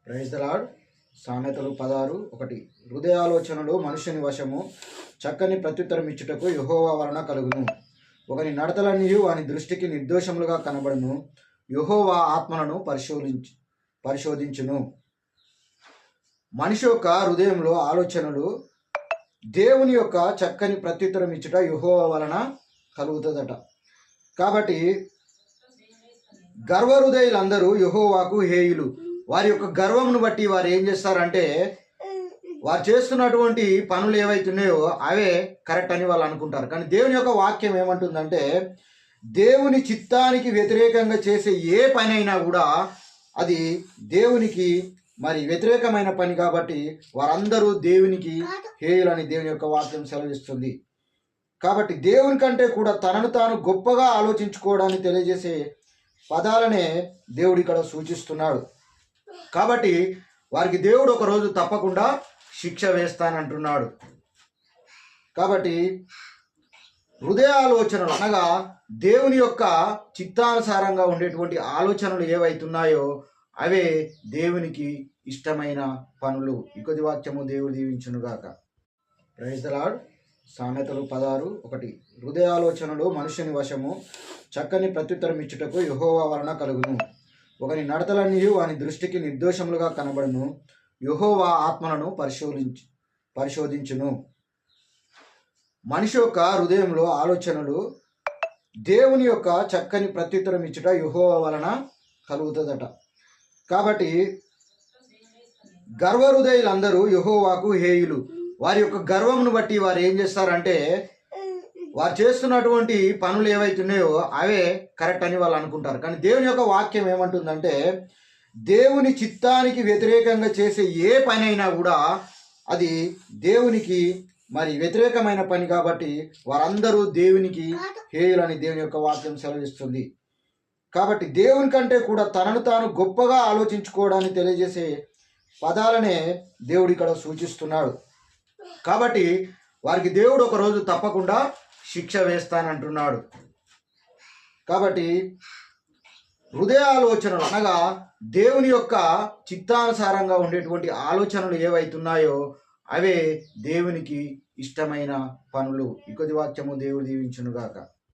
Praise the lord. సామెతలు 16:1. హృదయాలోచనలు మనుష్యుని వశము, చక్కని ప్రత్యుత్తరం ఇచ్చుటకు యెహోవా వలన కలుగును. ఒకని నడతలన్నీ వాని దృష్టికి నిర్దోషములుగా కనబడును. యెహోవా ఆత్మలను పరిశోధించును. మనిషి యొక్క హృదయంలో ఆలోచనలు దేవుని యొక్క చక్కని ప్రత్యుత్తరం ఇచ్చుట యెహోవా వలన కలుగుతుందట. కాబట్టి గర్వహృదయులందరూ యెహోవాకు హేయులు. వారి యొక్క గర్వమును బట్టి వారు ఏం చేస్తారంటే, వారు చేస్తున్నటువంటి పనులు ఏవైతున్నాయో అవే కరెక్ట్ అని వాళ్ళు అనుకుంటారు. కానీ దేవుని యొక్క వాక్యం ఏమంటుందంటే, దేవుని చిత్తానికి వ్యతిరేకంగా చేసే ఏ పని అయినా కూడా అది దేవునికి వ్యతిరేకమైన పని. కాబట్టి వారందరూ దేవునికి హేయులని దేవుని యొక్క వాక్యం సెలవిస్తుంది. కాబట్టి దేవుని కంటే కూడా తనను తాను గొప్పగా ఆలోచించుకోవడాన్ని తెలియజేసే పదాలనే దేవుడు ఇక్కడ సూచిస్తున్నాడు. కాబట్టి వారికి దేవుడు ఒకరోజు తప్పకుండా శిక్ష వేస్తానంటున్నాడు. కాబట్టి హృదయాలోచనలు అనగా దేవుని యొక్క చిత్తానుసారంగా ఉండేటువంటి ఆలోచనలు ఏవైతున్నాయో అవే దేవునికి ఇష్టమైన పనులు. ఈ కొద్ది వాక్యము దేవుడు దీవించునుగాక. Praise the lord. సామెతలు 16:1. హృదయాలోచనలు మనుష్యుని వశము, చక్కని ప్రత్యుత్తరం ఇచ్చుటకు యెహోవా వలన కలుగును. ఒకని నడతలన్నీ వాని దృష్టికి నిర్దోషములుగా కనబడును. యెహోవా ఆత్మలను పరిశోధించును. మనిషి యొక్క హృదయంలో ఆలోచనలు దేవుని యొక్క చక్కని ప్రత్యుత్తరం ఇచ్చుట యెహోవా వలన కలుగుతుందట. కాబట్టి గర్వహృదయులందరూ యెహోవాకు హేయులు. వారి యొక్క గర్వమును బట్టి వారు ఏం చేస్తారంటే, వారు చేస్తున్నటువంటి పనులు ఏవైతున్నాయో అవే కరెక్ట్ అని వాళ్ళు అనుకుంటారు. కానీ దేవుని యొక్క వాక్యం ఏమంటుందంటే, దేవుని చిత్తానికి వ్యతిరేకంగా చేసే ఏ పని అయినా కూడా అది దేవునికి వ్యతిరేకమైన పని. కాబట్టి వారందరూ దేవునికి హేయులని దేవుని యొక్క వాక్యం సెలవిస్తుంది. కాబట్టి దేవుని కంటే కూడా తనను తాను గొప్పగా ఆలోచించుకోవడాన్ని తెలియజేసే పదాలనే దేవుడు ఇక్కడ సూచిస్తున్నాడు. కాబట్టి వారికి దేవుడు ఒకరోజు తప్పకుండా శిక్ష వేస్తానంటున్నాడు. కాబట్టి హృదయాలోచనలు అనగా దేవుని యొక్క చిత్తానుసారంగా ఉండేటువంటి ఆలోచనలు ఏవైతున్నాయో అవే దేవునికి ఇష్టమైన పనులు. ఈ కొద్ది వాక్యము దేవుడు దీవించునుగాక.